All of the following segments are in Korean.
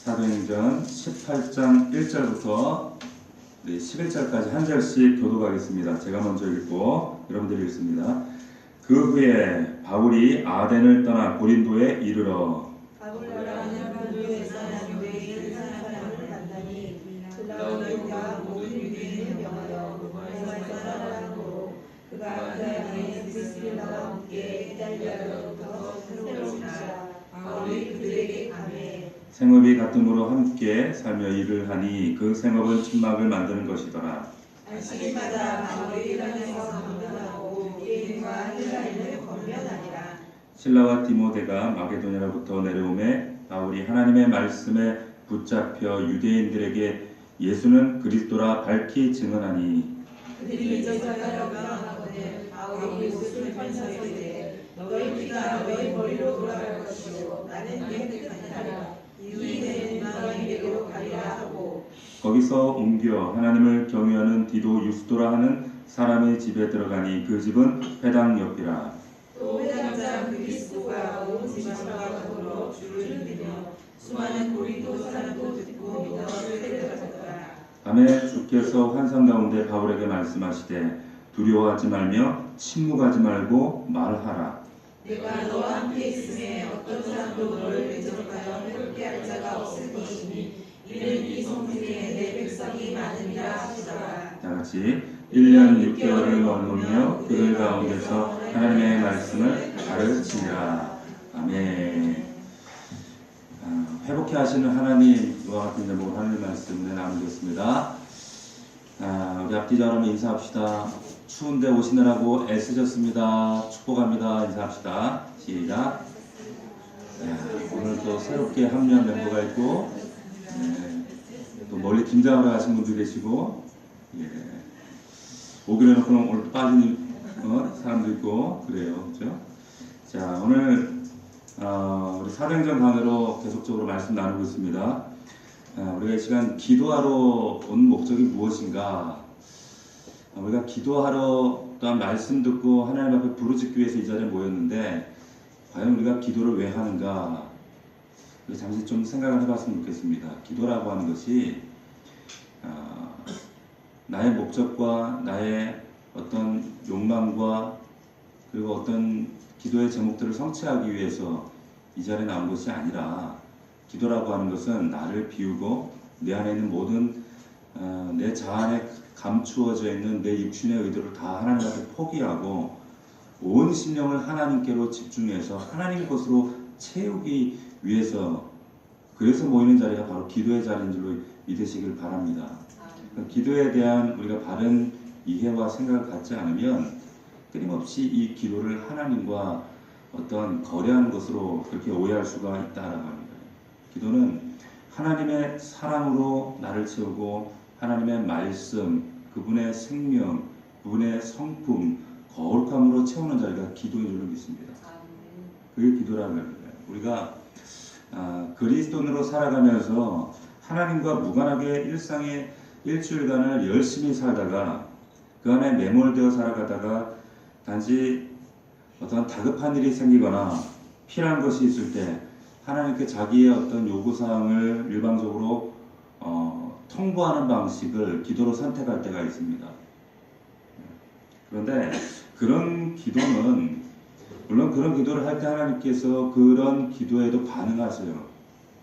사도행전 18장 1절부터 11절까지 한 절씩 교독하겠습니다. 제가 먼저 읽고 여러분들이 읽습니다. 그 후에 바울이 아덴을 떠나 고린도에 이르러 생업이 같음으로 함께 살며 일을 하니 그 생업은 천막을 만드는 것이더라. 안식일마다 바울이 일하면서 강론하고 유대인과 헬라인을 권면하니라. 실라와 디모데가 마게도냐로부터 내려오매 바울이 하나님의 말씀에 붙잡혀 유대인들에게 예수는 그리스도라 밝히 증언하니 그들이 이제까지 명하거든 바울이 옷을 펼쳐 이르되 너희 피가 너희 머리로 돌아갈 것이요 나는 맹득하니라. 유대인은 너희에게로 가리라 하고 거기서 옮겨 하나님을 경외하는 디도 유스도라 하는 사람의 집에 들어가니 그 집은 회당 옆이라. 또 회당장 그리스도가 온 지방과 더불어 주를 믿으며 수많은 고린도 사람도 듣고 믿어 세례를 받았더라. 밤에 주께서 환상 가운데 바울에게 말씀하시되 두려워하지 말며 침묵하지 말고 말하라. 내가 너와 함께 있음에 어떤 사람도 너를 대적하여 해롭게 할 자가 없을 것이니 이는 이 성중에 내 백성이 많으니라 하시더라. 다같이 1년 6개월을 머물며 그들 가운데서 하나님의 말씀을 가르치니라. 아멘. 회복케 하시는 하나님과 같은 제목으로 하나님의 말씀을 나누겠습니다. 우리 앞뒤 자로 인사합시다. 추운데 오시느라고 애쓰셨습니다. 축복합니다. 인사합시다. 시작. 오늘 또 새롭게 합류한 멤버가 있고 또 멀리 김장하러 가신 분도 계시고 오기로 해놓고는 오늘 빠진 사람도 있고 그래요. 그렇죠? 자, 오늘 우리 사도행전 강의로 계속적으로 말씀 나누고 있습니다. 우리가 이 시간 기도하러 온 목적이 무엇인가? 우리가 기도하러 또한 말씀 듣고 하나님 앞에 부르짖기 위해서 이 자리에 모였는데 과연 우리가 기도를 왜 하는가? 잠시 좀 생각을 해봤으면 좋겠습니다. 기도라고 하는 것이 나의 목적과 나의 어떤 욕망과 그리고 어떤 기도의 제목들을 성취하기 위해서 이 자리에 나온 것이 아니라 기도라고 하는 것은 나를 비우고 내 안에 있는 모든 내 자아에 감추어져 있는 내 육신의 의도를 다 하나님 앞에 포기하고 온 심령을 하나님께로 집중해서 하나님 것으로 채우기 위해서 그래서 모이는 자리가 바로 기도의 자리인 줄로 믿으시길 바랍니다. 기도에 대한 우리가 바른 이해와 생각을 갖지 않으면 끊임없이 이 기도를 하나님과 어떤 거래하는 것으로 그렇게 오해할 수가 있다라고 합니다. 기도는 하나님의 사랑으로 나를 채우고 하나님의 말씀, 그분의 생명, 그분의 성품, 거룩함으로 채우는 자리가 기도인 줄로 믿습니다. 그게 기도라는 겁니다. 우리가 그리스도인으로 살아가면서 하나님과 무관하게 일상의 일주일간을 열심히 살다가 그 안에 매몰되어 살아가다가 단지 어떤 다급한 일이 생기거나 필요한 것이 있을 때 하나님께 자기의 어떤 요구사항을 일방적으로 통보하는 방식을 기도로 선택할 때가 있습니다. 그런데 그런 기도는 물론 그런 기도를 할 때 하나님께서 그런 기도에도 반응하세요.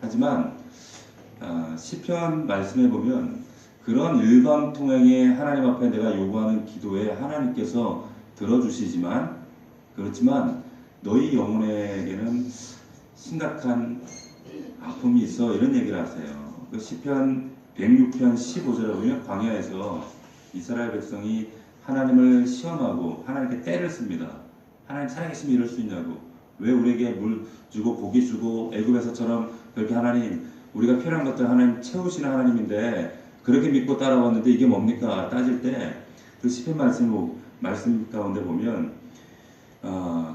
하지만 시편 말씀에 보면 그런 일방통행의 하나님 앞에 내가 요구하는 기도에 하나님께서 들어주시지만 그렇지만 너희 영혼에게는 심각한 아픔이 있어 이런 얘기를 하세요. 그 시편 106편 15절에 보면 광야에서 이스라엘 백성이 하나님을 시험하고 하나님께 때를 씁니다. 하나님 살아계시면 이럴 수 있냐고. 왜 우리에게 물 주고 고기 주고 애굽에서처럼 그렇게 하나님 우리가 필요한 것들 하나님 채우시는 하나님인데 그렇게 믿고 따라왔는데 이게 뭡니까? 따질 때 그 시편 말씀 가운데 보면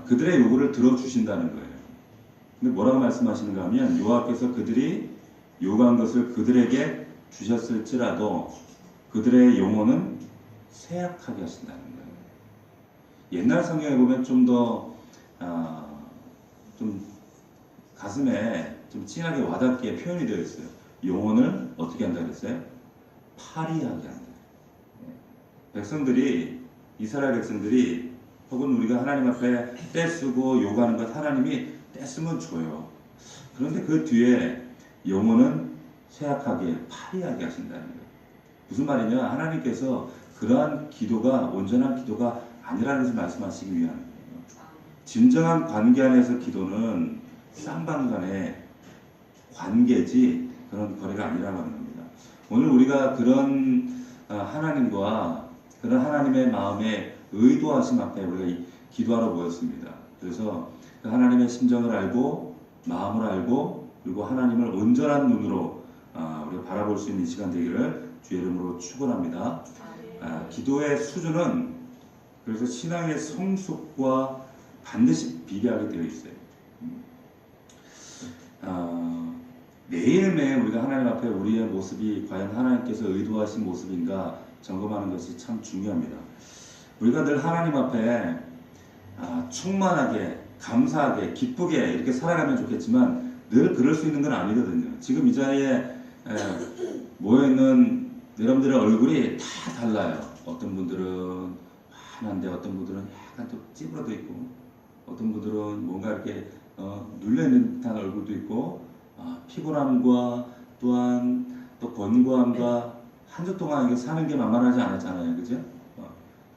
그들의 요구를 들어주신다는 거예요. 근데 뭐라고 말씀하시는가 하면 여호와께서 그들이 요구한 것을 그들에게 주셨을지라도 그들의 영혼은 쇠약하게 하신다는 거예요. 옛날 성경에 보면 좀 더 좀 가슴에 좀 진하게 와닿게 표현이 되어 있어요. 영혼을 어떻게 한다 그랬어요? 파리하게 한다. 백성들이, 이스라엘 백성들이 혹은 우리가 하나님 앞에 떼쓰고 요구하는 것 하나님이 떼쓰면 줘요. 그런데 그 뒤에 영혼은 쇠약하게 파리하게 하신다는 거예요. 무슨 말이냐? 하나님께서 그러한 기도가 온전한 기도가 아니라는 것을 말씀하시기 위한 거예요. 진정한 관계 안에서 기도는 쌍방간의 관계지 그런 거래가 아니라고 하는 겁니다. 오늘 우리가 그런 하나님과 그런 하나님의 마음에 의도하심 앞에 우리가 기도하러 모였습니다. 그래서 그 하나님의 심정을 알고 마음을 알고 그리고 하나님을 온전한 눈으로 우리가 바라볼 수 있는 시간 되기를 주의 이름으로 축원합니다. 기도의 수준은 그래서 신앙의 성숙과 반드시 비례하게 되어 있어요. 매일매일 우리가 하나님 앞에 우리의 모습이 과연 하나님께서 의도하신 모습인가 점검하는 것이 참 중요합니다. 우리가 늘 하나님 앞에 충만하게, 감사하게, 기쁘게 이렇게 살아가면 좋겠지만 늘 그럴 수 있는 건 아니거든요. 지금 이 자리에 모여있는 여러분들의 얼굴이 다 달라요. 어떤 분들은 환한데 어떤 분들은 약간 또 찌부러져 있고 어떤 분들은 뭔가 이렇게 눌려있는 듯한 얼굴도 있고 피곤함과 또한 또 권고함과 한 주 동안 이게 사는 게 만만하지 않았잖아요. 그죠?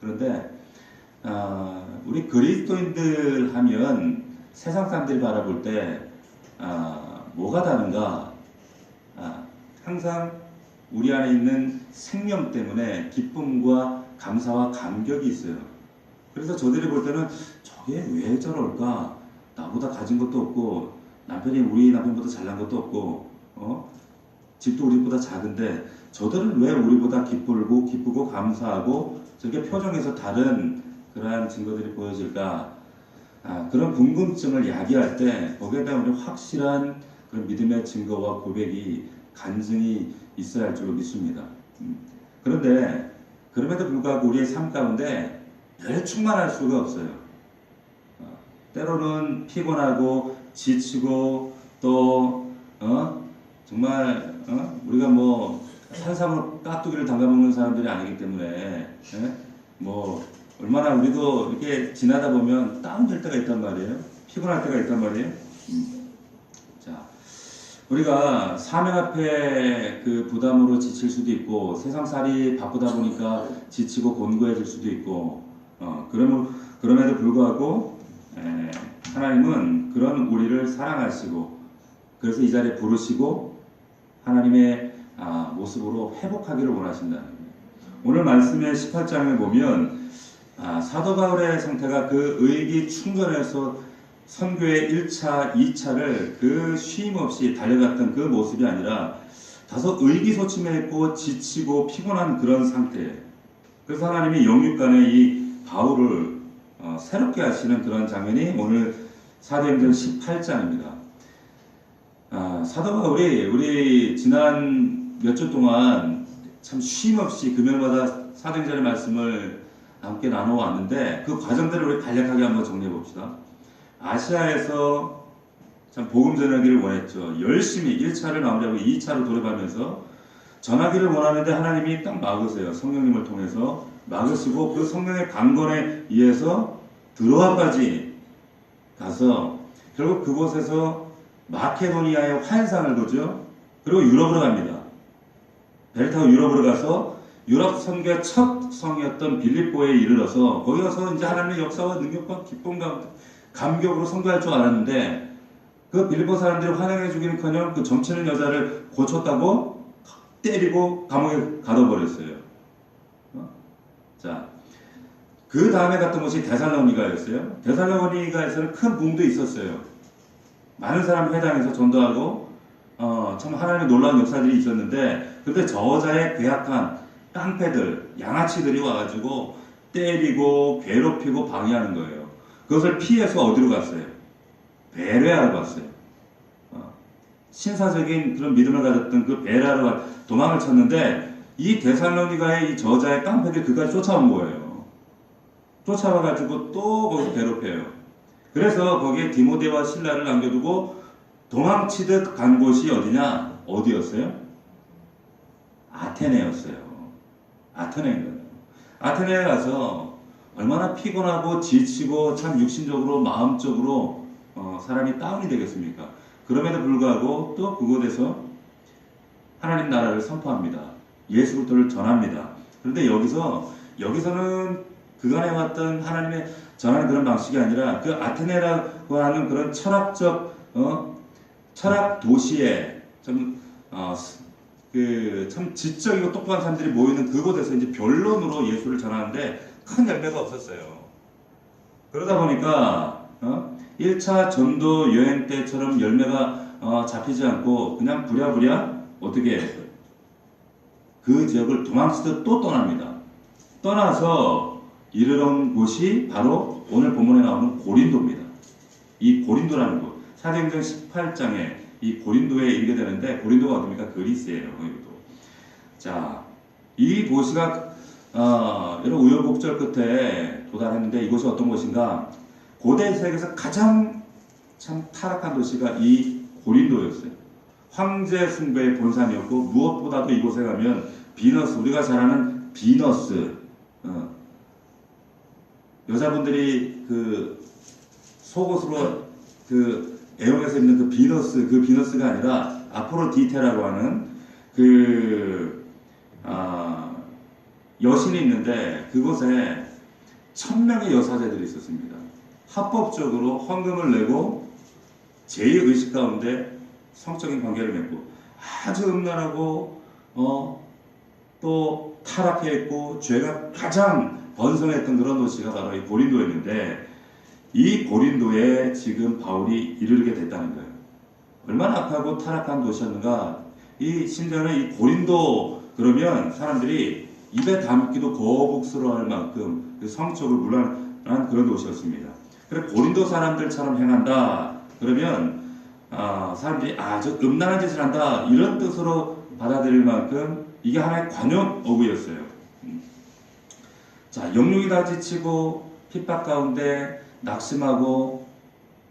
그런데 우리 그리스도인들 하면 세상 사람들이 바라볼 때 뭐가 다른가? 항상 우리 안에 있는 생명 때문에 기쁨과 감사와 감격이 있어요. 그래서 저들이 볼 때는 저게 왜 저럴까? 나보다 가진 것도 없고 남편이 우리 남편보다 잘난 것도 없고 집도 우리보다 작은데 저들은 왜 우리보다 기쁘고 감사하고 저렇게 표정에서 다른 그러한 증거들이 보여질까? 그런 궁금증을 야기할 때 거기에 대한 우리 확실한 그런 믿음의 증거와 고백이 간증이 있어야 할 줄로 믿습니다. 그런데 그럼에도 불구하고 우리의 삶 가운데 늘 충만할 수가 없어요. 때로는 피곤하고 지치고 또 정말 우리가 뭐 산삼으로 깍두기를 담가먹는 사람들이 아니기 때문에 뭐 얼마나 우리도 이렇게 지나다 보면 다운될 때가 있단 말이에요. 피곤할 때가 있단 말이에요. 자, 우리가 사명 앞에 그 부담으로 지칠 수도 있고 세상살이 바쁘다 보니까 지치고 곤고해질 수도 있고 그럼에도 불구하고 하나님은 그런 우리를 사랑하시고 그래서 이 자리에 부르시고 하나님의 모습으로 회복하기를 원하신다는 거예요. 오늘 말씀의 18장을 보면 사도 바울의 상태가 그 의기 충전해서 선교의 1차, 2차를 그 쉼 없이 달려갔던 그 모습이 아니라 다소 의기소침했고 지치고 피곤한 그런 상태예요. 그래서 하나님이 영육간에 이 바울을 새롭게 하시는 그런 장면이 오늘 사도행전 18장입니다. 사도 바울이 우리 지난 몇 주 동안 참 쉼없이 금요일마다 사도행전의 말씀을 함께 나눠왔는데 그 과정들을 우리 간략하게 한번 정리해 봅시다. 아시아에서 참 복음 전하기를 원했죠. 열심히 1차를 마무리하고 2차로 돌아가면서 전하기를 원하는데 하나님이 딱 막으세요. 성령님을 통해서 막으시고 그 성령의 강건에 의해서 드로아까지 가서 결국 그곳에서 마케도니아의 환상을 보죠. 그리고 유럽으로 갑니다. 배를 타고 유럽으로 가서 유럽 선교의 첫 성이었던 빌립보에 이르러서 거기 가서 이제 하나님의 역사와 능력과 기쁨과 감격으로 선교할 줄 알았는데 그 빌립보 사람들이 환영해 주기는커녕 그 점치는 여자를 고쳤다고 때리고 감옥에 가둬버렸어요. 자, 그 다음에 갔던 곳이 데살로니가였어요. 데살로니가에서는 큰 붐도 있었어요. 많은 사람 회당에서 전도하고 참 하나님의 놀라운 역사들이 있었는데 그때 저자의 괴악한 깡패들, 양아치들이 와가지고 때리고 괴롭히고 방해하는 거예요. 그것을 피해서 어디로 갔어요? 베레아로 갔어요. 신사적인 그런 믿음을 가졌던 그 베레아로 도망을 쳤는데 이 데살로니가의 이 저자의 깡패들이 그까지 쫓아온 거예요. 쫓아와가지고 또 거기서 괴롭혀요. 그래서 거기에 디모데와 실라를 남겨두고 도망치듯 간 곳이 어디냐? 어디였어요? 아테네였어요. 아테네인 거예요. 아테네에 가서 얼마나 피곤하고 지치고 참 육신적으로 마음적으로 사람이 다운이 되겠습니까? 그럼에도 불구하고 또 그곳에서 하나님 나라를 선포합니다. 예수 그리스도를 전합니다. 그런데 여기서는 그간에 왔던 하나님의 전하는 그런 방식이 아니라 그 아테네라고 하는 그런 철학적 철학 도시에 참 지적이고 똑똑한 사람들이 모이는 그곳에서 이제 변론으로 예수를 전하는데 큰 열매가 없었어요. 그러다 보니까 1차 전도 여행 때처럼 열매가 잡히지 않고 그냥 부랴부랴 어떻게 그 지역을 도망치듯 또 떠납니다. 떠나서 이르러 온 곳이 바로 오늘 본문에 나오는 고린도입니다. 이 고린도라는 곳, 사도행전 18장에 이 고린도에 이르게 되는데 고린도가 어딥니까? 그리스예요. 자, 이 도시가 여러 우여곡절 끝에 도달했는데 이곳이 어떤 곳인가? 고대 세계에서 가장 참 타락한 도시가 이 고린도였어요. 황제 숭배의 본산이었고 무엇보다도 이곳에 가면 비너스, 우리가 잘 아는 비너스, 여자분들이 그 속옷으로 그 애용해서 입는 그 비너스가 아니라 아프로디테라고 하는 여신이 있는데 그곳에 1000명의 여사제들이 있었습니다. 합법적으로 헌금을 내고 제2의식 가운데 성적인 관계를 맺고 아주 음란하고 또 타락해 있고 죄가 가장 번성했던 그런 도시가 바로 이 고린도였는데 이 고린도에 지금 바울이 이르게 됐다는 거예요. 얼마나 악하고 타락한 도시였는가. 이 심지어는 이 고린도 그러면 사람들이 입에 담기도 거북스러워할 만큼 성적으로 문란한 그런 도시였습니다. 그래 고린도 사람들처럼 행한다 그러면 사람들이 아주 음란한 짓을 한다 이런 뜻으로 받아들일 만큼 이게 하나의 관용 어구였어요. 자, 영육이 다 지치고 핍박 가운데 낙심하고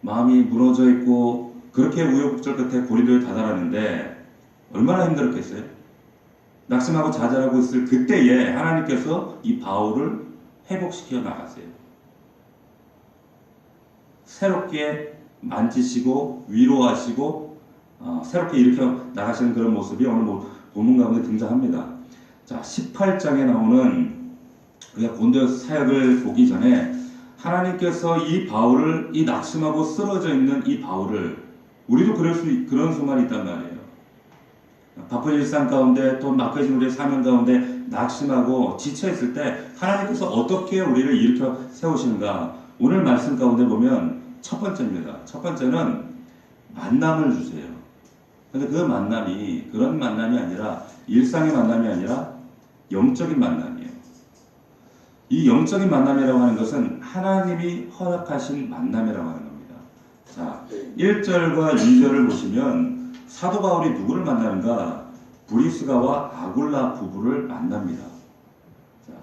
마음이 무너져 있고 그렇게 우여곡절 끝에 고린도에 다다랐는데 얼마나 힘들었겠어요? 낙심하고 좌절하고 있을 그때에 하나님께서 이 바울을 회복시켜 나가세요. 새롭게 만지시고 위로하시고 새롭게 일으켜 나가시는 그런 모습이 오늘 본문 가운데 등장합니다. 자, 18장에 나오는 우리가 고린도 사역을 보기 전에 하나님께서 이 바울을, 이 낙심하고 쓰러져 있는 이 바울을, 우리도 그런 순간이 있단 말이에요. 바쁜 일상 가운데 또 막혀진 우리의 사명 가운데 낙심하고 지쳐있을 때 하나님께서 어떻게 우리를 일으켜 세우시는가. 오늘 말씀 가운데 보면 첫 번째입니다. 첫 번째는 만남을 주세요. 근데 그 만남이 그런 만남이 아니라 일상의 만남이 아니라 영적인 만남이에요. 이 영적인 만남이라고 하는 것은 하나님이 허락하신 만남이라고 하는 겁니다. 자, 1절과 2절을 보시면 사도 바울이 누구를 만나는가? 브리스가와 아굴라 부부를 만납니다. 자,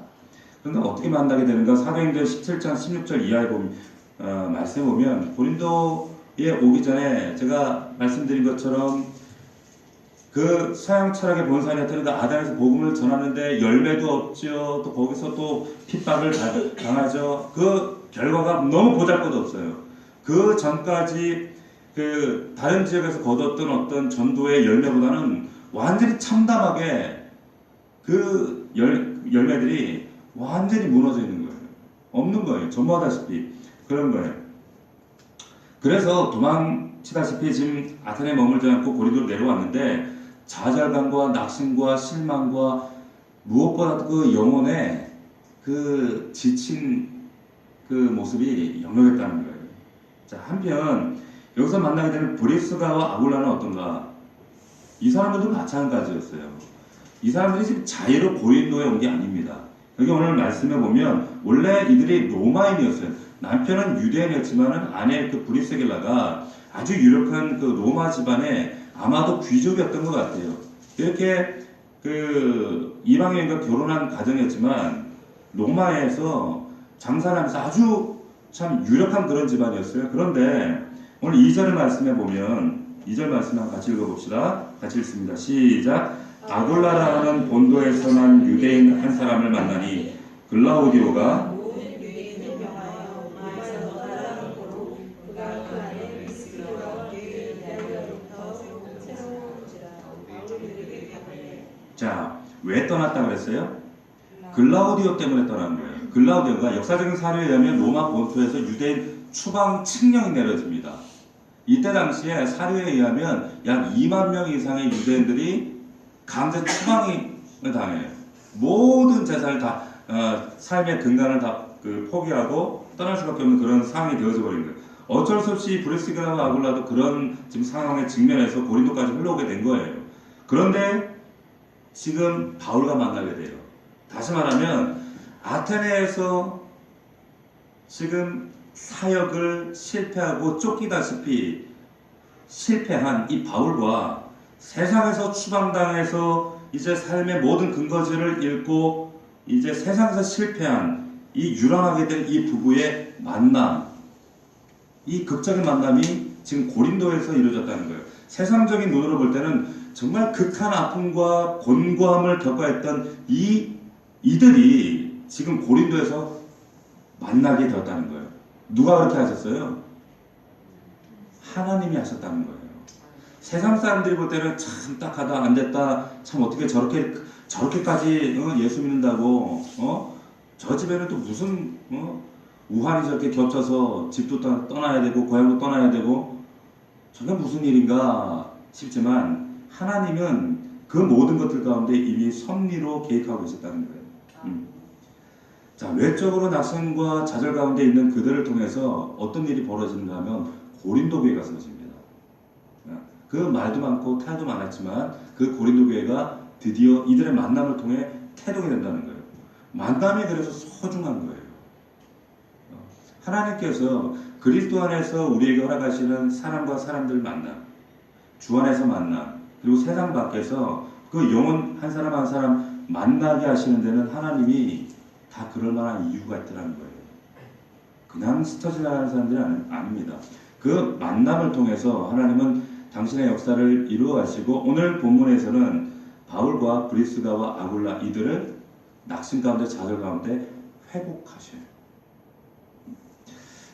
그러니까 어떻게 만나게 되는가? 사도행전 17장 16절 이하에 말씀해 보면 고린도에 오기 전에 제가 말씀드린 것처럼 그 서양 철학의 본산이었던 아담에서 복음을 전하는데 열매도 없죠. 또 거기서 또 핍박을 당하죠. 그 결과가 너무 보잘것없어요. 그 전까지 그 다른 지역에서 거뒀던 어떤 전도의 열매보다는 완전히 참담하게 그 열매들이 완전히 무너져 있는 거예요. 없는 거예요. 전무하다시피 그런 거예요. 그래서 도망치다시피 지금 아테네에 머물지 않고 고린도로 내려왔는데 좌절감과 낙심과 실망과 무엇보다 그 영혼의 그 지친 그 모습이 역력했다는 거예요. 자, 한편 여기서 만나게 되는 브리스가와 아굴라는 어떤가? 이 사람들도 마찬가지였어요. 이 사람들이 지금 자유로 고린도에 온 게 아닙니다. 여기 오늘 말씀해 보면 원래 이들이 로마인이었어요. 남편은 유대인이었지만 아내 그 브리스길라가 아주 유력한 그 로마 집안의 아마도 귀족이었던 것 같아요. 이렇게 그 이방인과 결혼한 가정이었지만 로마에서 장사를 하면서 아주 참 유력한 그런 집안이었어요. 그런데 오늘 2절을 말씀해 보면 2절 말씀 한번 같이 읽어봅시다. 같이 읽습니다. 시작. 아굴라라는 본도에서 난 유대인 한 사람을 만나니 글라우디오가 모든 유대인을 명하여 마에서 너다라는 고로 그가 그 안에 그리스도와 교회에 대하여부터 새로운지라 바울에게 가되. 자, 왜 떠났다 그랬어요? 글라우디오 때문에 떠난 거예요. 글라우디오가 역사적인 사료에 의하면 로마 본토에서 유대인 추방 칙령이 내려집니다. 이때 당시에 사료에 의하면 약 2만 명 이상의 유대인들이 강제 추방을 당해요. 모든 재산을 다 삶의 근간을 다 포기하고 떠날 수밖에 없는 그런 상황이 되어져 버린 거예요. 어쩔 수 없이 브리스가와 아굴라도 그런 지금 상황에 직면해서 고린도까지 흘러오게 된 거예요. 그런데 지금 바울과 만나게 돼요. 다시 말하면 아테네에서 지금 사역을 실패하고 쫓기다시피 실패한 이 바울과 세상에서 추방당해서 이제 삶의 모든 근거지를 잃고 이제 세상에서 실패한 이 유랑하게 된 이 부부의 만남, 이 극적인 만남이 지금 고린도에서 이루어졌다는 거예요. 세상적인 눈으로 볼 때는 정말 극한 아픔과 곤고함을 겪어야 했던 이들이 지금 고린도에서 만나게 되었다는 거예요. 누가 그렇게 하셨어요? 하나님이 하셨다는 거예요. 세상 사람들이 볼 때는 참 딱하다, 안 됐다, 참 어떻게 저렇게까지 예수 믿는다고, 저 집에는 또 무슨 우환이 저렇게 겹쳐서 집도 떠나야 되고 고향도 떠나야 되고 저게 무슨 일인가 싶지만 하나님은 그 모든 것들 가운데 이미 섭리로 계획하고 계셨다는 거예요. 자, 외적으로 낙선과 좌절 가운데 있는 그들을 통해서 어떤 일이 벌어지는가 하면 고린도 교회가 세워집니다. 그 말도 많고 탈도 많았지만 그 고린도 교회가 드디어 이들의 만남을 통해 태동이 된다는 거예요. 만남이 그래서 소중한 거예요. 하나님께서 그리스도 안에서 우리에게 허락하시는 사람과 사람들 만남, 주 안에서 만남, 그리고 세상 밖에서 그 영혼 한 사람 한 사람 만나게 하시는 데는 하나님이 다 그럴 만한 이유가 있더라는 거예요. 그냥 스쳐 지나가는 사람들이 아닙니다. 그 만남을 통해서 하나님은 당신의 역사를 이루어가시고 오늘 본문에서는 바울과 브리스가와 아굴라 이들을 낙심 가운데 좌절 가운데 회복하셔요.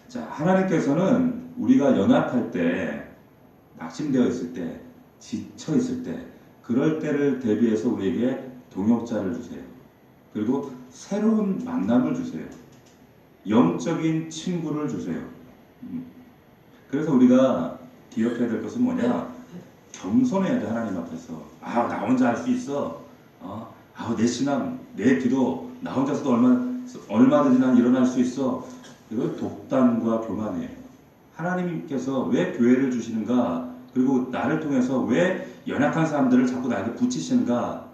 자, 하나님께서는 우리가 연약할 때, 낙심되어 있을 때, 지쳐 있을 때, 그럴 때를 대비해서 우리에게 동역자를 주세요. 그리고 새로운 만남을 주세요. 영적인 친구를 주세요. 그래서 우리가 기억해야 될 것은 뭐냐? 겸손해야 돼, 하나님 앞에서. 나 혼자 할 수 있어. 내 신앙, 내 기도, 나 혼자서도 얼마든지 난 일어날 수 있어. 이거 독단과 교만이에요. 하나님께서 왜 교회를 주시는가? 그리고 나를 통해서 왜 연약한 사람들을 자꾸 나에게 붙이시는가?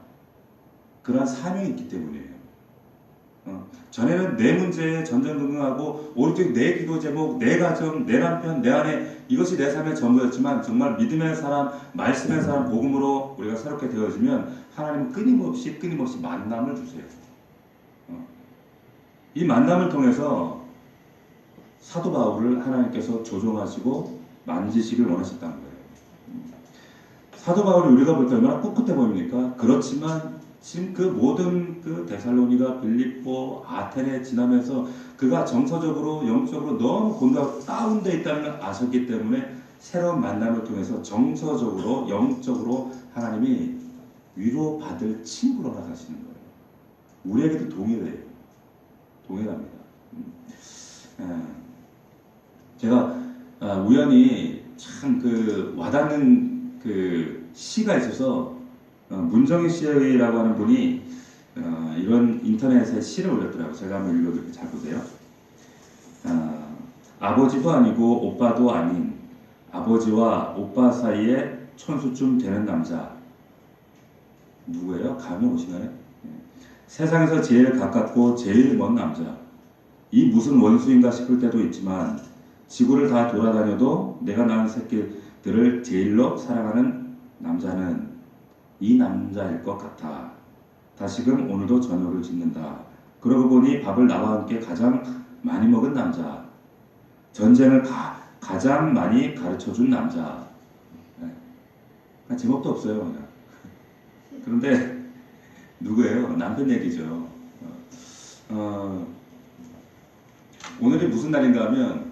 그러한 사명이 있기 때문이에요. 전에는 내 문제에 전전긍긍하고 오직 내 기도 제목, 내 가정, 내 남편, 내 아내 이것이 내 삶의 전부였지만 정말 믿음의 사람, 말씀의 사람, 복음으로 우리가 새롭게 되어지면 하나님은 끊임없이 만남을 주세요. 이 만남을 통해서 사도 바울을 하나님께서 조종하시고 만지시길 원하셨다는 거예요. 사도 바울이 우리가 볼 때 얼마나 꿋꿋해 보입니까? 그렇지만 지금 그 모든 그 데살로니가, 빌립보, 아테네 지나면서 그가 정서적으로, 영적으로 너무 곤고하고 다운되어 있다는 걸 아셨기 때문에 새로운 만남을 통해서 정서적으로, 영적으로 하나님이 위로받을 친구로 하시는 거예요. 우리에게도 동일해요. 동일합니다. 제가 우연히 참 그 와닿는 그 시가 있어서 문정희 씨라고 하는 분이 이런 인터넷에 시를 올렸더라고요. 제가 한번 읽어드릴게요. 잘 보세요. 아버지도 아니고 오빠도 아닌 아버지와 오빠 사이에 촌수쯤 되는 남자. 누구예요? 감이 오시나요? 세상에서 제일 가깝고 제일 먼 남자. 이 무슨 원수인가 싶을 때도 있지만 지구를 다 돌아다녀도 내가 낳은 새끼들을 제일로 사랑하는 남자는 이 남자일 것 같아. 다시금 오늘도 저녁을 짓는다. 그러고 보니 밥을 나와 함께 가장 많이 먹은 남자. 전쟁을 가장 많이 가르쳐준 남자. 제목도 없어요. 그냥. 그런데 누구예요? 남편 얘기죠. 오늘이 무슨 날인가 하면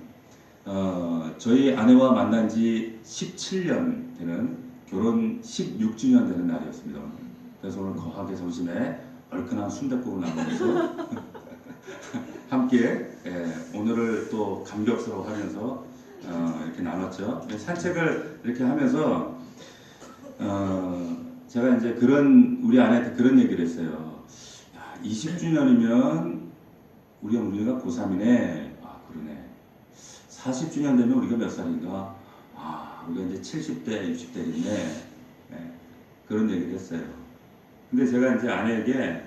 저희 아내와 만난 지 17년 되는 결혼 16주년 되는 날이었습니다. 오늘. 그래서 오늘 거하게 점심에 얼큰한 순댓국을 나누면서 함께 오늘을 또 감격스러워하면서 이렇게 나눴죠. 산책을 이렇게 하면서 제가 이제 우리 아내한테 그런 얘기를 했어요. 20주년이면 우리가 고3이네. 아, 그러네. 40주년 되면 우리가 몇 살인가? 아, 우리가 이제 70대, 60대인데. 네, 그런 얘기를 했어요. 근데 제가 이제 아내에게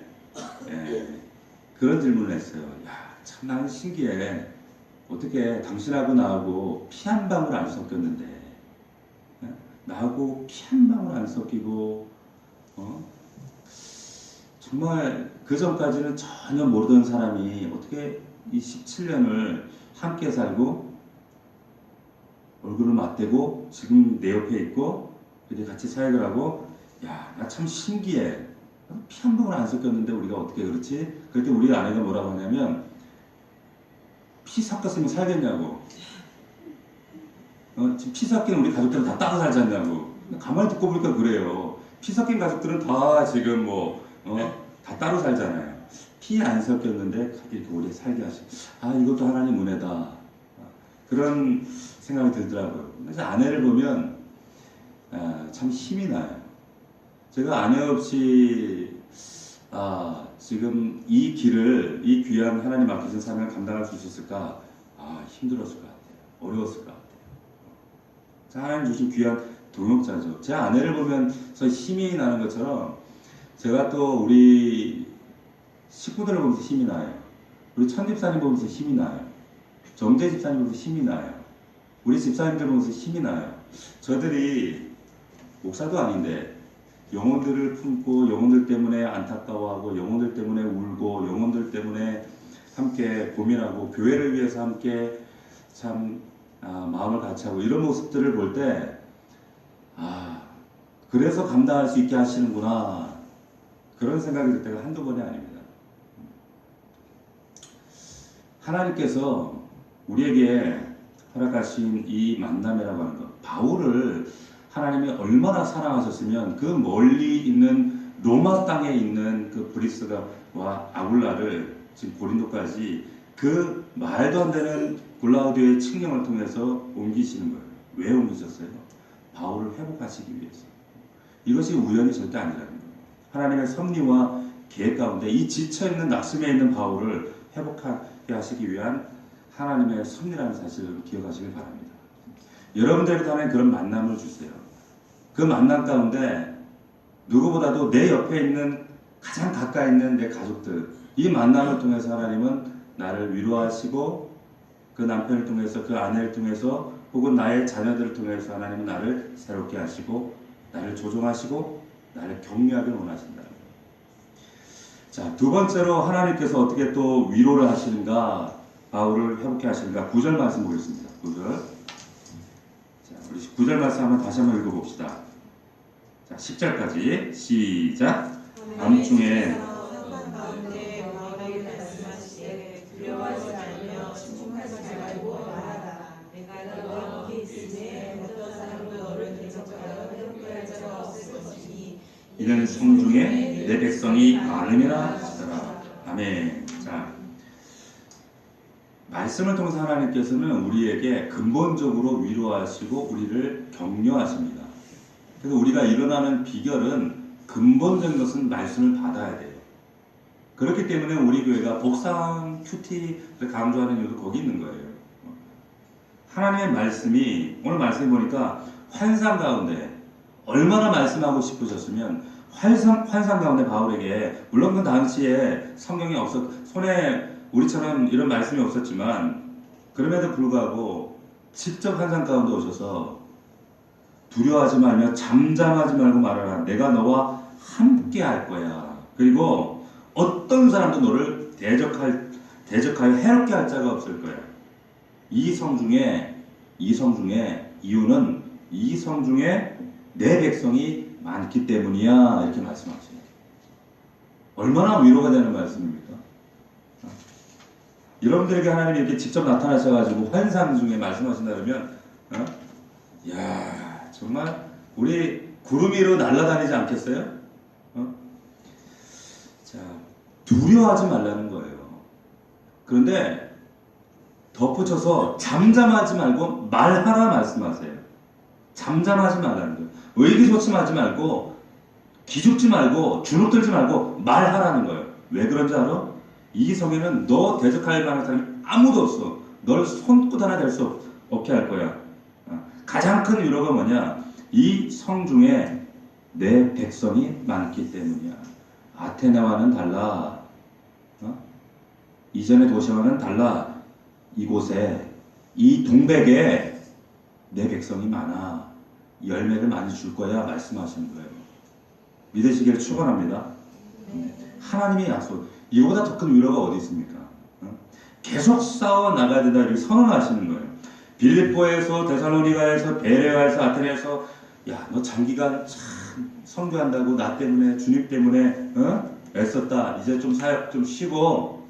그런 질문을 했어요. 야, 참 나는 신기해. 어떻게 당신하고 나하고 피 한 방울 안 섞였는데, 나하고 피 한 방울 안 섞이고, 정말 그 전까지는 전혀 모르던 사람이 어떻게 이 17년을 함께 살고 얼굴을 맞대고 지금 내 옆에 있고 이렇게 같이 사역을 하고, 야, 나 참 신기해. 피 한 방울 안 섞였는데 우리가 어떻게 그렇지? 그랬더니 우리 아내가 뭐라고 하냐면, 피 섞었으면 살겠냐고. 지금 피 섞인 우리 가족들은 다 따로 살지 않냐고. 가만히 듣고 보니까 그래요. 피 섞인 가족들은 다 지금 다 따로 살잖아요. 피 안 섞였는데 이렇게 오래 살게 하시. 아, 이것도 하나님 은혜다. 그런 생각이 들더라고요. 그래서 아내를 보면 참 힘이 나요. 제가 아내 없이 지금 이 귀한 하나님 맡기신 사명을 감당할 수 있었을까? 힘들었을 것 같아요. 어려웠을 것 같아요. 하나님 주신 귀한 동역자죠. 제 아내를 보면서 힘이 나는 것처럼 제가 또 우리 식구들을 보면서 힘이 나요. 우리 천집사님 보면서 힘이 나요. 정재 집사님 보면서 힘이 나요. 우리 집사님들 보면서 힘이 나요. 저들이 목사도 아닌데 영혼들을 품고 영혼들 때문에 안타까워하고 영혼들 때문에 울고 영혼들 때문에 함께 고민하고 교회를 위해서 함께 참 마음을 같이 하고 이런 모습들을 볼 때 그래서 감당할 수 있게 하시는구나, 그런 생각이 들 때가 한두 번이 아닙니다. 하나님께서 우리에게 허락하신 이 만남이라고 하는 것, 바울을 하나님이 얼마나 사랑하셨으면 그 멀리 있는 로마 땅에 있는 그 브리스가와 아굴라를 지금 고린도까지 그 말도 안 되는 골라우디오의 칙령을 통해서 옮기시는 거예요. 왜 옮기셨어요? 바울을 회복하시기 위해서. 이것이 우연이 절대 아니라는 거예요. 하나님의 섭리와 계획 가운데 이 지쳐있는 낙심에 있는 바울을 회복하게 하시기 위한 하나님의 섭리라는 사실을 기억하시길 바랍니다. 여러분들에게 하나님 그런 만남을 주세요. 그 만남 가운데 누구보다도 내 옆에 있는 가장 가까이 있는 내 가족들, 이 만남을 통해서 하나님은 나를 위로하시고 그 남편을 통해서 그 아내를 통해서 혹은 나의 자녀들을 통해서 하나님은 나를 새롭게 하시고 나를 조종하시고 나를 격려하길 원하신다. 자, 두 번째로 하나님께서 어떻게 또 위로를 하시는가, 바울을 회복해 하시는가, 9절 말씀 보겠습니다. 9절. 자, 우리 9절 말씀 한번 다시 한번 읽어봅시다. 자, 10절까지 시작. 밤중에 가운데 바울에게 말씀하시되 두려워하지 말며 침묵하지 말고 말하라. 내가 너와 함께 있으니 어떤 사람도 너를 대적하여 회복할 자가 없을 것이니 이는 성중에 내 백성이 많음이라 하시더라. 아멘. 자, 말씀을 통해서 하나님께서는 우리에게 근본적으로 위로하시고 우리를 격려하십니다. 그래서 우리가 일어나는 비결은 근본적인 것은 말씀을 받아야 돼요. 그렇기 때문에 우리 교회가 복상 큐티를 강조하는 이유도 거기 있는 거예요. 하나님의 말씀이, 오늘 말씀 보니까 환상 가운데 얼마나 말씀하고 싶으셨으면 환상 가운데 바울에게, 물론 그 당시에 성경이 손에 우리처럼 이런 말씀이 없었지만 그럼에도 불구하고 직접 환상 가운데 오셔서 두려워하지 말며 잠잠하지 말고 말하라. 내가 너와 함께 할 거야. 그리고 어떤 사람도 너를 대적하여 해롭게 할 자가 없을 거야. 이 성중에 이유는 이 성중에 내 백성이 많기 때문이야. 이렇게 말씀하세요. 얼마나 위로가 되는 말씀입니까? 여러분들에게 하나님이 이렇게 직접 나타나셔가지고 환상 중에 말씀하신다 그러면 야 정말 우리 구름 위로 날아다니지 않겠어요? 자, 두려워하지 말라는 거예요. 그런데 덧붙여서 잠잠하지 말고 말하라 말씀하세요. 잠잠하지 말라는 거예요. 의기소침하지 말고 기죽지 말고 주눅들지 말고 말하라는 거예요. 왜 그런지 알아? 이 성에는 너 대적할 만한 사람이 아무도 없어. 널 손끝 하나 댈 수 없게 할 거야. 가장 큰 위로가 뭐냐? 이 성 중에 내 백성이 많기 때문이야. 아테네와는 달라. 이전의 도시와는 달라. 이곳에 이 동백에 내 백성이 많아. 열매를 많이 줄 거야 말씀하시는 거예요. 믿으시기를 축원합니다. 하나님의 약속. 이거보다 더 큰 위로가 어디 있습니까? 계속 싸워 나가야 된다 이렇게 선언하시는 거예요. 빌립보에서 데살로니가에서 베레아에서 아테네에서 야, 너 장기간 참 선교한다고 나 때문에 주님 때문에 애썼다. 이제 좀 사역 좀 쉬고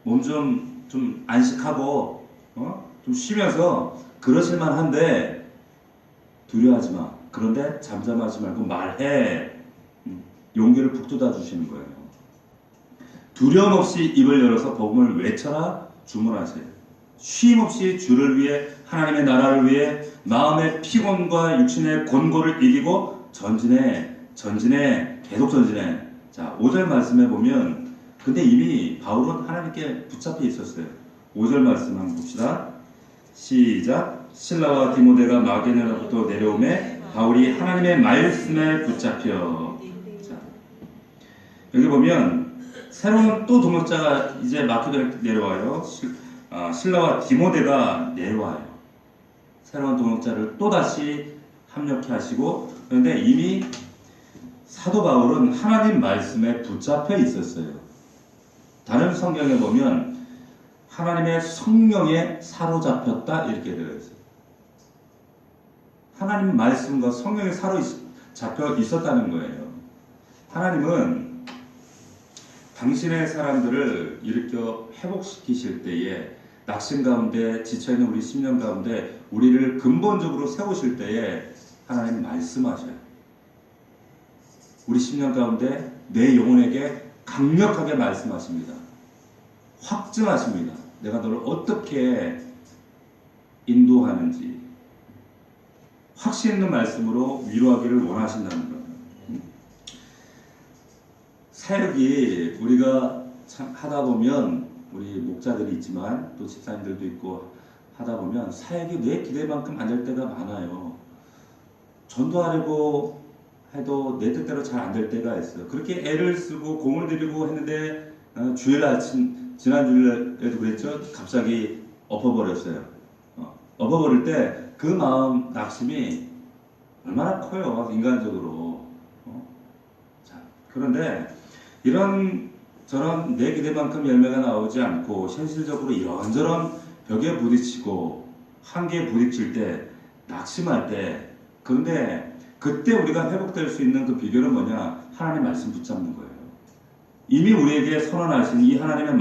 몸 좀 안식하고 좀 쉬면서 그러실 만한데 두려워하지 마. 그런데 잠잠하지 말고 말해. 용기를 북돋아 주시는 거예요. 두려움 없이 입을 열어서 복음을 외쳐라 주문하세요. 쉼 없이 주를 위해 하나님의 나라를 위해 마음의 피곤과 육신의 곤고를 이기고 전진해 계속 전진해. 자 5절 말씀해 보면 근데 이미 바울은 하나님께 붙잡혀 있었어요. 5절 말씀 한번 봅시다. 시작. 실라와 디모데가 마게도냐로부터 내려오매 바울이 하나님의 말씀에 붙잡혀. 자, 여기 보면 새로운 또 동역자가 이제 마게도냐로 내려와요. 실라와 디모데가 내려와요. 새로운 동역자를 또다시 합력해 하시고 그런데 이미 사도 바울은 하나님 말씀에 붙잡혀 있었어요. 다른 성경에 보면 하나님의 성령에 사로잡혔다 이렇게 되어 있어요. 하나님 말씀과 성령에 사로잡혀 있었다는 거예요. 하나님은 당신의 사람들을 일으켜 회복시키실 때에 낙심 가운데 지쳐있는 우리 심령 가운데 우리를 근본적으로 세우실 때에 하나님 말씀하셔요. 우리 심령 가운데 내 영혼에게 강력하게 말씀하십니다. 확증하십니다. 내가 너를 어떻게 인도하는지 확신 있는 말씀으로 위로하기를 원하신다는 거예요. 사역이 우리가 참 하다 보면 우리 목자들이 있지만 또 집사님들도 있고 하다 보면 사역이 내 기대만큼 안 될 때가 많아요. 전도하려고 해도 내 뜻대로 잘 안 될 때가 있어요. 그렇게 애를 쓰고 공을 들이고 했는데 주일 아침 지난 주일에도 그랬죠. 갑자기 엎어버렸어요. 엎어버릴 때 그 마음 낙심이 얼마나 커요. 인간적으로. 자, 그런데 이런 저런 내 기대만큼 열매가 나오지 않고 현실적으로 이런저런 벽에 부딪히고 한계에 부딪힐 때 낙심할 때 그런데 그때 우리가 회복될 수 있는 그 비결은 뭐냐? 하나님의 말씀 붙잡는 거예요. 이미 우리에게 선언하신 이 하나님의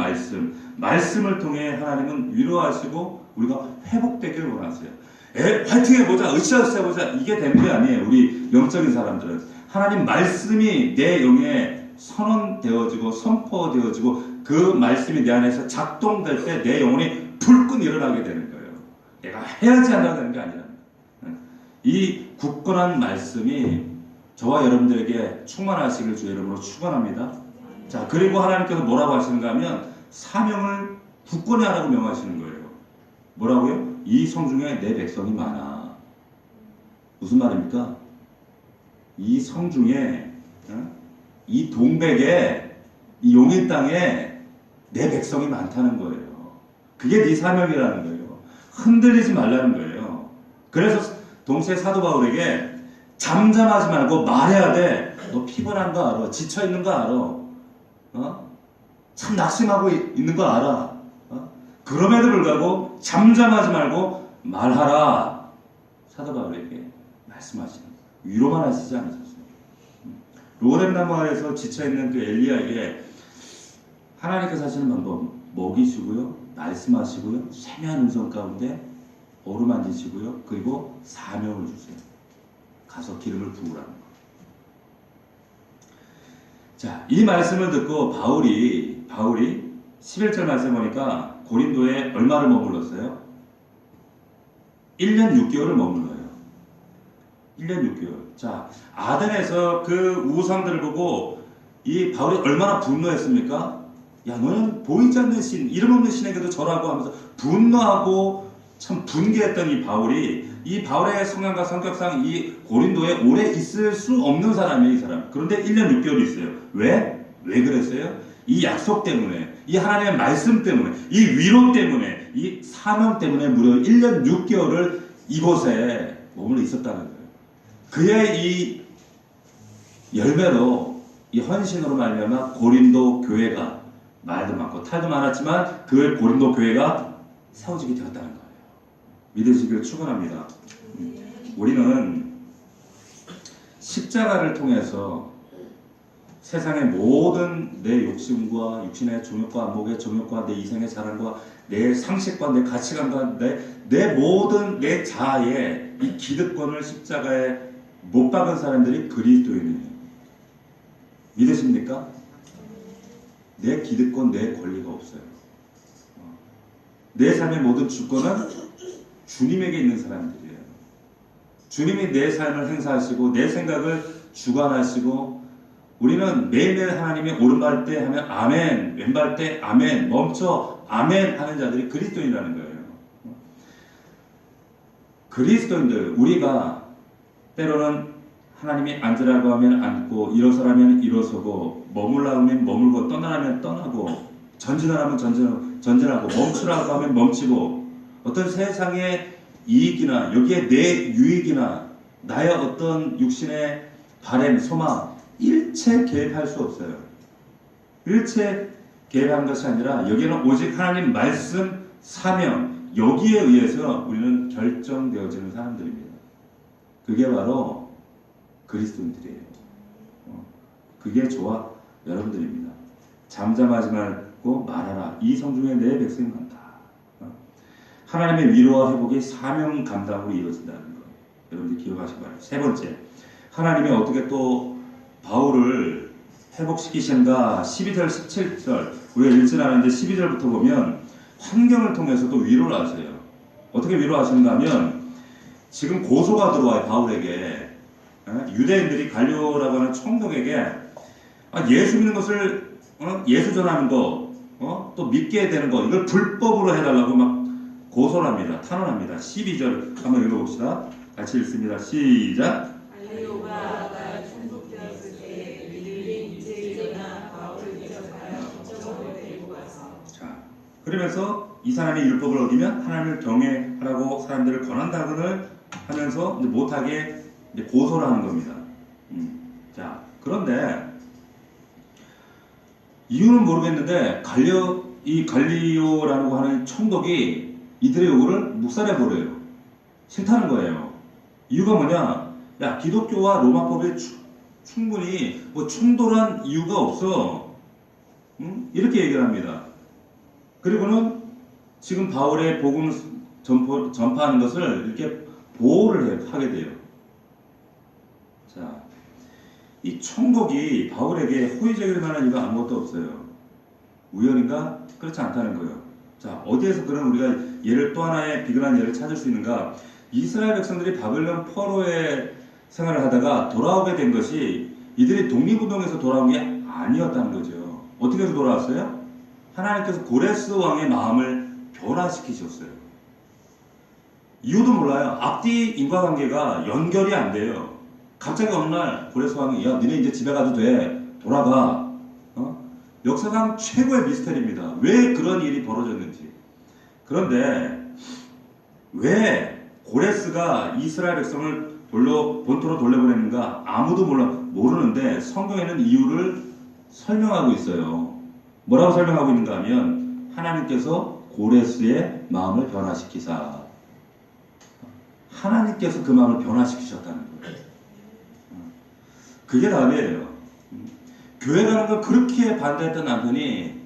말씀을 통해 하나님은 위로하시고 우리가 회복되길 원하세요. 화이팅 해보자, 으쌰으쌰 해보자 이게 되는 게 아니에요. 우리 영적인 사람들은 하나님 말씀이 내 영에 선언되어지고 선포되어지고 그 말씀이 내 안에서 작동될 때 내 영혼이 불끈 일어나게 되는 거예요. 내가 해야지 하려고 하는 게 아니라 이 굳건한 말씀이 저와 여러분들에게 충만하시길 주의 이름으로 축원합니다. 자, 그리고 하나님께서 뭐라고 하시는가 하면 사명을 굳건히 하라고 명하시는 거예요. 뭐라고요? 이 성 중에 내 백성이 많아. 무슨 말입니까? 이 성 중에 이 동백에 이 용인 땅에 내 백성이 많다는 거예요. 그게 네 사명이라는 거예요. 흔들리지 말라는 거예요. 그래서 동시에 사도 바울에게 잠잠하지 말고 말해야 돼. 너 피곤한 거 알아. 지쳐 있는 거 알아. 참 낙심하고 있는 거 알아. 그럼에도 불구하고 잠잠하지 말고 말하라. 사도 바울에게 말씀하시는 거예요. 위로만 하시지 않으셨어요. 로뎀나무 아래에서 지쳐있는 그 엘리야에게 하나님께서 하시는 방법, 먹이시고요, 말씀하시고요, 세미한 음성 가운데 어루만지시고요, 그리고 사명을 주세요. 가서 기름을 부으라는 거예요. 자, 이 말씀을 듣고 바울이 11절 말씀 보니까 고린도에 얼마를 머물렀어요? 1년 6개월을 머물러요. 1년 6개월. 자, 아덴에서 그 우상들을 보고 이 바울이 얼마나 분노했습니까? 야, 너는 보이지 않는 신, 이름 없는 신에게도 절하고 하면서 분노하고 참 분개했던 이 바울의 성향과 성격상 이 고린도에 오래 있을 수 없는 사람이에요, 이 사람. 그런데 1년 6개월이 있어요. 왜? 왜 그랬어요? 이 약속 때문에, 이 하나님의 말씀 때문에, 이 위로 때문에, 이 사명 때문에 무려 1년 6개월을 이곳에 머물러 있었다는 거예요. 그의 이 열매로, 이 헌신으로 말미암아 고린도 교회가 말도 많고 탈도 많았지만 그 고린도 교회가 세워지게 되었다는 거예요. 믿으시기를 축원합니다. 우리는 십자가를 통해서 세상의 모든 내 욕심과 육신의 정욕과 안목의 정욕과 내 이생의 자랑과 내 상식과 내 가치관과 내 모든 내 자아의 이 기득권을 십자가에 못 박은 사람들이 그리스도인이에요. 믿으십니까? 내 기득권, 내 권리가 없어요. 내 삶의 모든 주권은 주님에게 있는 사람들이에요. 주님이 내 삶을 행사하시고 내 생각을 주관하시고 우리는 매일매일 하나님이 오른발 때 하면 아멘, 왼발 때 아멘, 멈춰 아멘 하는 자들이 그리스도인이라는 거예요. 그리스도인들, 우리가 때로는 하나님이 앉으라고 하면 앉고 일어서라면 일어서고 머물라고 하면 머물고 떠나라면 떠나고 전진하라면 전진하고 멈추라고 하면 멈추고 어떤 세상의 이익이나 여기에 내 유익이나 나의 어떤 육신의 바램, 소망 일체 개입할 수 없어요. 일체 개입한 것이 아니라 여기는 오직 하나님 말씀, 사명 여기에 의해서 우리는 결정되어지는 사람들입니다. 그게 바로 그리스도인들이에요. 그게 저와 여러분들입니다. 잠잠하지 말고 말하라. 이 성중에 내 백성이 많다. 하나님의 위로와 회복이 사명 감당으로 이루어진다는 거. 여러분들 기억하시기 바랍니다. 세 번째, 하나님이 어떻게 또 바울을 회복시키신가? 12절, 17절 우리가 읽지 않았는데 12절부터 보면 환경을 통해서 또 위로를 하세요. 어떻게 위로하시는가 하면 지금 고소가 들어와요. 바울에게. 유대인들이 갈리오라고 하는 총독에게 예수 믿는 것을 예수 전하는 거 또 믿게 되는 거 이걸 불법으로 해달라고 막 고소를 합니다. 탄원합니다. 12절 한번 읽어봅시다. 같이 읽습니다. 시작. 갈리오가 총독되었을 때 이들이 이제 일어나 바울을 미적하여 법정으로 데리고 가서 자, 그러면서 이 사람이 율법을 어기면 하나님을 경외하라고 사람들을 권한다고는 하면서 이제 못하게 이제 고소를 하는 겁니다. 자, 그런데 이유는 모르겠는데 갈리오라고 하는 총독이 이들의 요구를 묵살해 버려요. 싫다는 거예요. 이유가 뭐냐? 야, 기독교와 로마법에 충분히 뭐 충돌한 이유가 없어. 이렇게 얘기를 합니다. 그리고는 지금 바울의 복음을 전파하는 것을 이렇게 보호를 하게 돼요. 자, 이 총독이 바울에게 호의적일 만한 이유가 아무것도 없어요. 우연인가? 그렇지 않다는 거예요. 자, 어디에서 그런 우리가 예를 또 하나의 비근한 예를 찾을 수 있는가? 이스라엘 백성들이 바벨론 포로의 생활을 하다가 돌아오게 된 것이 이들이 독립운동에서 돌아온 게 아니었다는 거죠. 어떻게 해서 돌아왔어요? 하나님께서 고레스 왕의 마음을 변화시키셨어요. 이유도 몰라요. 앞뒤 인과관계가 연결이 안 돼요. 갑자기 어느 날 고레스 왕이 야, 니네 이제 집에 가도 돼. 돌아가. 역사상 최고의 미스터리입니다. 왜 그런 일이 벌어졌는지. 그런데 왜 고레스가 이스라엘 백성을 본토로 돌려보냈는가 아무도 모르는데 성경에는 이유를 설명하고 있어요. 뭐라고 설명하고 있는가 하면 하나님께서 고레스의 마음을 변화시키사 하나님께서 그 마음을 변화시키셨다는 거예요. 그게 답이에요. 교회 가는 걸 그렇게 반대했던 남편이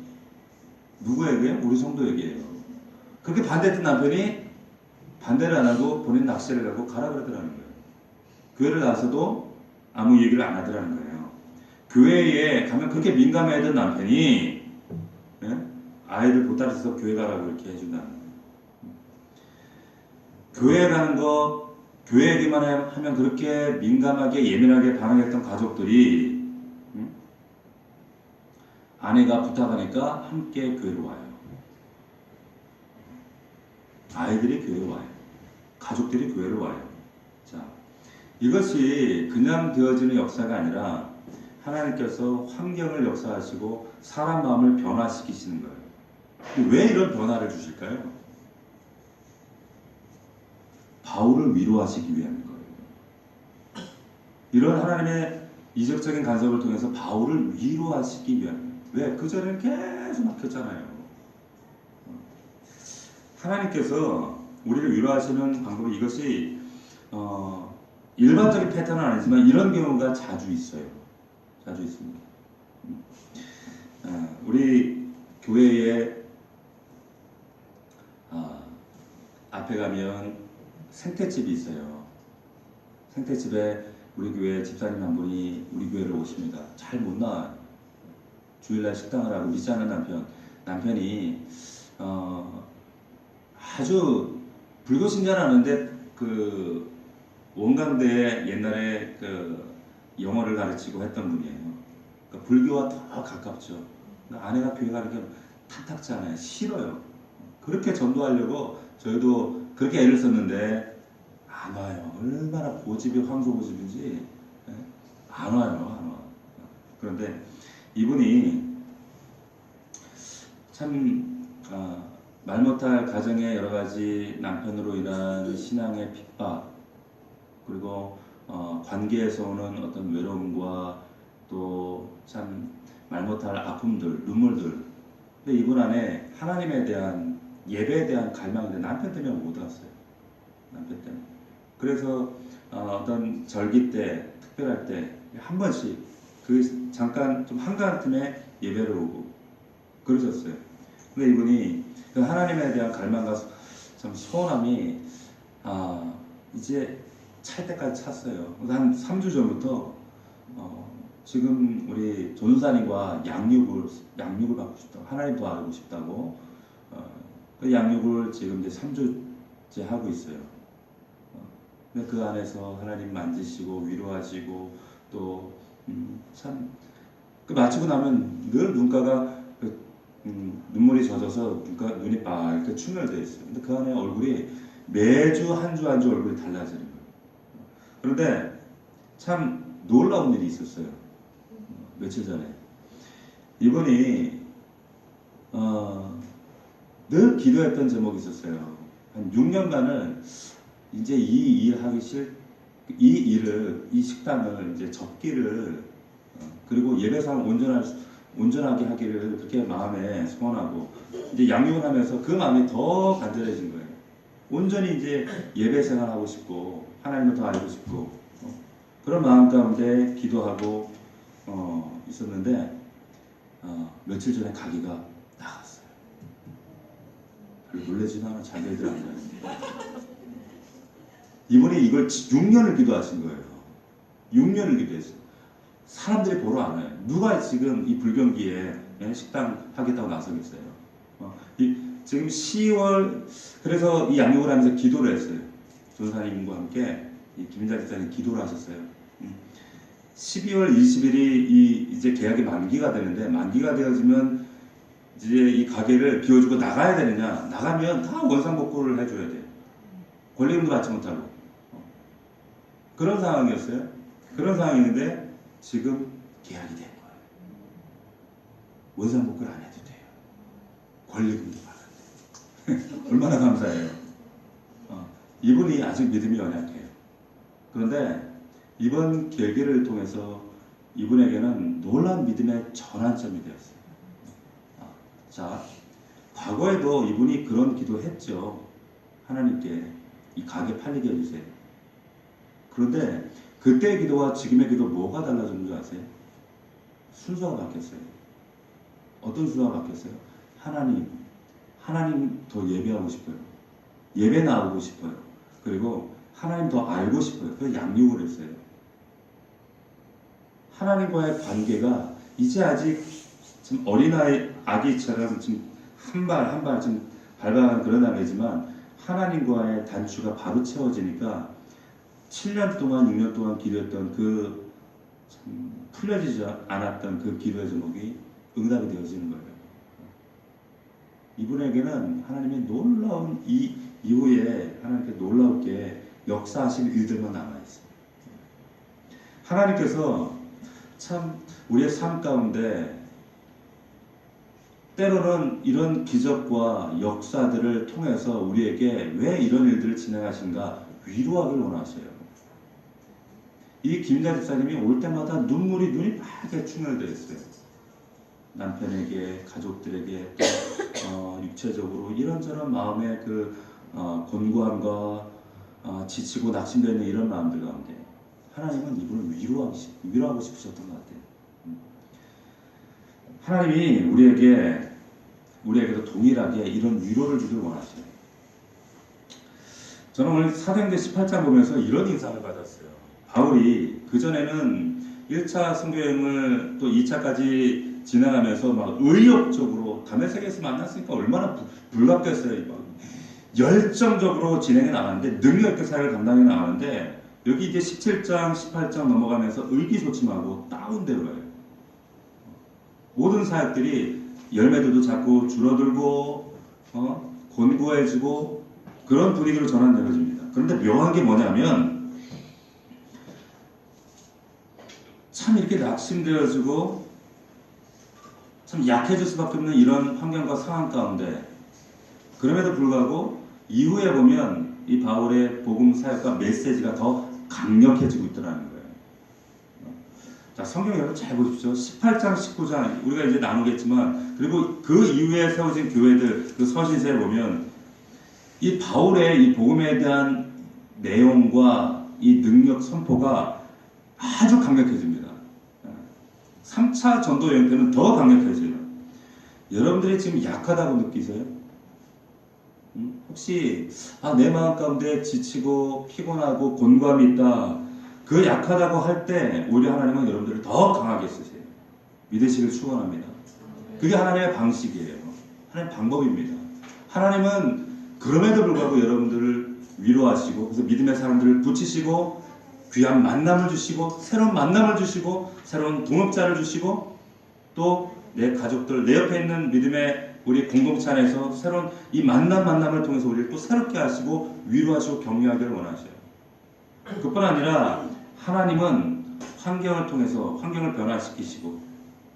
누구에게? 우리 성도에게요. 그렇게 반대했던 남편이 반대를 안 하고 본인 낚시를 가고 가라 그러더라는 거예요. 교회를 나서도 아무 얘기를 안 하더라는 거예요. 교회에 가면 그렇게 민감해하던 남편이 아이를 보따리에서 교회 가라고 이렇게 해준다는 거예요. 교회 가는 거, 교회 얘기만 하면 그렇게 민감하게 예민하게 반응했던 가족들이 아내가 부탁하니까 함께 교회로 와요. 아이들이 교회로 와요. 가족들이 교회로 와요. 자, 이것이 그냥 되어지는 역사가 아니라 하나님께서 환경을 역사하시고 사람 마음을 변화시키시는 거예요. 왜 이런 변화를 주실까요? 바울을 위로하시기 위한 거예요. 이런 하나님의 이적적인 간섭을 통해서 바울을 위로하시기 위한 거예요. 왜? 그 전에는 계속 막혔잖아요. 하나님께서 우리를 위로하시는 방법이 이것이 일반적인 패턴은 아니지만 이런 경우가 자주 있어요. 자주 있습니다. 우리 교회에 앞에 가면 생태집이 있어요. 생태집에 우리 교회 집사님 한 분이 우리 교회를 오십니다. 잘 못 나와요. 주일날 식당을 하고 믿지 않는 남편이 아주 불교 신자라는데 그 원광대에 옛날에 그 영어를 가르치고 했던 분이에요. 그러니까 불교와 더 가깝죠. 그러니까 아내가 교회 가는 게 탁탁지 않아요. 싫어요. 그렇게 전도하려고 저희도 그렇게 애를 썼는데 안 와요. 얼마나 고집이 황소고집인지 안 와요. 그런데 이분이 참 말 못할 가정의 여러 가지 남편으로 인한 신앙의 핍박 그리고 관계에서 오는 어떤 외로움과 또 참 말 못할 아픔들, 눈물들. 근데 이분 안에 하나님에 대한 예배에 대한 갈망인데 남편 때문에 못 왔어요. 남편 때문에. 그래서 어떤 절기 때, 특별할 때 한 번씩 그 잠깐 좀 한가한 틈에 예배를 오고 그러셨어요. 근데 이분이 그 하나님에 대한 갈망과 참 소원함이 이제 찰 때까지 찼어요. 한 3주 전부터 지금 우리 전사님과 양육을 받고 싶다고 하나님도 알고 싶다고 그 양육을 지금 이제 3주째 하고 있어요. 근데 그 안에서 하나님 만지시고 위로하시고 또 참 그 마치고 나면 늘 눈가가 눈물이 젖어서 눈이 빨갛게 충혈되어 있어요. 근데 그 안에 얼굴이 매주 한 주 얼굴이 달라지는 거예요. 그런데 참 놀라운 일이 있었어요. 며칠 전에 이분이 늘 기도했던 제목이 있었어요. 한 6년간을 이제 이 식당을 이제 접기를 그리고 예배상 온전하게 하기를 그렇게 마음에 소원하고 이제 양육을 하면서 그 마음이 더 간절해진 거예요. 온전히 이제 예배 생활하고 싶고 하나님을 더 알고 싶고 그런 마음 가운데 기도하고 있었는데 며칠 전에 가기가 나갔어요. 별로 놀라지도 않아. 자기들 안 자는데 이분이 이걸 6년을 기도하신 거예요. 6년을 기도했어요. 사람들이 보러 안 와요. 누가 지금 이 불경기에 식당 하겠다고 나서겠어요. 지금 10월 그래서 이 양육을 하면서 기도를 했어요. 전사님과 함께 김인자 집사님 기도를 하셨어요. 12월 20일이 이제 계약이 만기가 되는데 만기가 되어지면 이제 이 가게를 비워주고 나가야 되느냐? 나가면 다 원상복구를 해줘야 돼요. 권리금도 받지 못하고 그런 상황이었어요. 그런 상황인데 지금 계약이 된 거예요. 원상복구를 안 해도 돼요. 권리금도 받았대요. 얼마나 감사해요. 이분이 아직 믿음이 연약해요. 그런데 이번 계기를 통해서 이분에게는 놀라운 믿음의 전환점이 되었어요. 자, 과거에도 이분이 그런 기도했죠. 하나님께 이 가게 팔리게 해주세요. 그런데 그때의 기도와 지금의 기도 뭐가 달라졌는 줄 아세요? 순서가 바뀌었어요. 어떤 순서가 바뀌었어요? 하나님 더 예배하고 싶어요. 예배 나오고 싶어요. 그리고 하나님 더 알고 싶어요. 그래서 양육을 했어요. 하나님과의 관계가 이제 아직 좀 아기처럼 좀 한 발 한 발 좀 밟아가는 그런 아기지만 하나님과의 단추가 바로 채워지니까 7년 동안 6년 동안 기도했던 그 참 풀려지지 않았던 그 기도의 제목이 응답이 되어지는 거예요. 이분에게는 하나님의 놀라운 이후에 하나님께 놀랍게 역사하신 일들만 남아있어요. 하나님께서 참 우리의 삶 가운데 때로는 이런 기적과 역사들을 통해서 우리에게 왜 이런 일들을 진행하신가 위로하길 원하셔요. 이 김자 집사님이 올 때마다 눈이 빨개 충혈되어 있어요. 남편에게, 가족들에게, 또 육체적으로 이런저런 마음의 그 곤고함과 지치고 낙심되어 있는 이런 마음들 가운데 하나님은 이분을 위로하고 싶으셨던 것 같아요. 하나님이 우리에게도 동일하게 이런 위로를 주길 원하셔요. 저는 오늘 사도행전 18장 보면서 이런 인상을 받았어요. 바울이 그전에는 1차 선교여행을 또 2차까지 진행하면서 막 의욕적으로 다메섹에서 만났으니까 얼마나 불같겠어요. 열정적으로 진행해 나가는데 능력 있게 사역을 감당해 나가는데 여기 이제 17장, 18장 넘어가면서 의기소침하고 다운되어요. 모든 사역들이 열매들도 자꾸 줄어들고 곤고해지고 그런 분위기로 전환되어집니다. 그런데 묘한 게 뭐냐면 참 이렇게 낙심되어지고 참 약해질 수밖에 없는 이런 환경과 상황 가운데 그럼에도 불구하고 이후에 보면 이 바울의 복음 사역과 메시지가 더 강력해지고 있더라는 거예요. 자, 성경 여러분 잘 보십시오. 18장, 19장 우리가 이제 나누겠지만 그리고 그 이후에 세워진 교회들 그 서신서에 보면 이 바울의 이 복음에 대한 내용과 이 능력 선포가 아주 강력해집니다. 3차 전도 여행 때는 더 강력해져요. 여러분들이 지금 약하다고 느끼세요? 혹시 내 마음 가운데 지치고 피곤하고 곤감이 있다. 그 약하다고 할 때 오히려 하나님은 여러분들을 더 강하게 쓰세요. 믿으시길 축원합니다. 그게 하나님의 방식이에요. 하나님의 방법입니다. 하나님은 그럼에도 불구하고 여러분들을 위로하시고 그래서 믿음의 사람들을 붙이시고 귀한 만남을 주시고 새로운 만남을 주시고 새로운 동역자를 주시고 또 내 가족들 내 옆에 있는 믿음의 우리 공동체 안에서 새로운 이 만남을 통해서 우리를 또 새롭게 하시고 위로하시고 격려하기를 원하셔요. 그뿐 아니라 하나님은 환경을 통해서 환경을 변화시키시고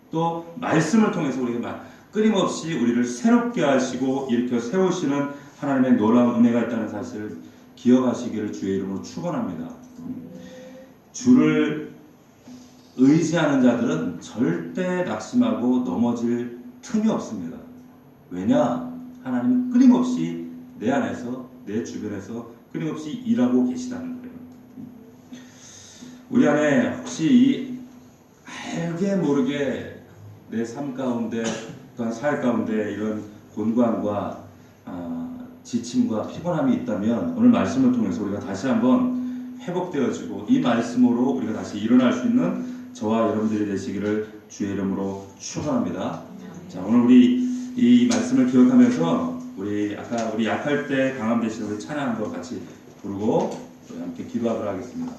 또 말씀을 통해서 우리가 끊임없이 우리를 새롭게 하시고 일으켜 세우시는 하나님의 놀라운 은혜가 있다는 사실을 기억하시기를 주의 이름으로 축원합니다. 주를 의지하는 자들은 절대 낙심하고 넘어질 틈이 없습니다. 왜냐? 하나님은 끊임없이 내 안에서 내 주변에서 끊임없이 일하고 계시다는 거예요. 우리 안에 혹시 이 알게 모르게 내 삶 가운데 또한 사회 가운데 이런 곤고함과 지침과 피곤함이 있다면 오늘 말씀을 통해서 우리가 다시 한번 회복되어지고 이 말씀으로 우리가 다시 일어날 수 있는 저와 여러분들이 되시기를 주의 이름으로 축원합니다. 자, 오늘 우리 이 말씀을 기억하면서 우리 아까 우리 약할 때 강함 되시는 우리 찬양한 거 같이 부르고 함께 기도하도록 하겠습니다.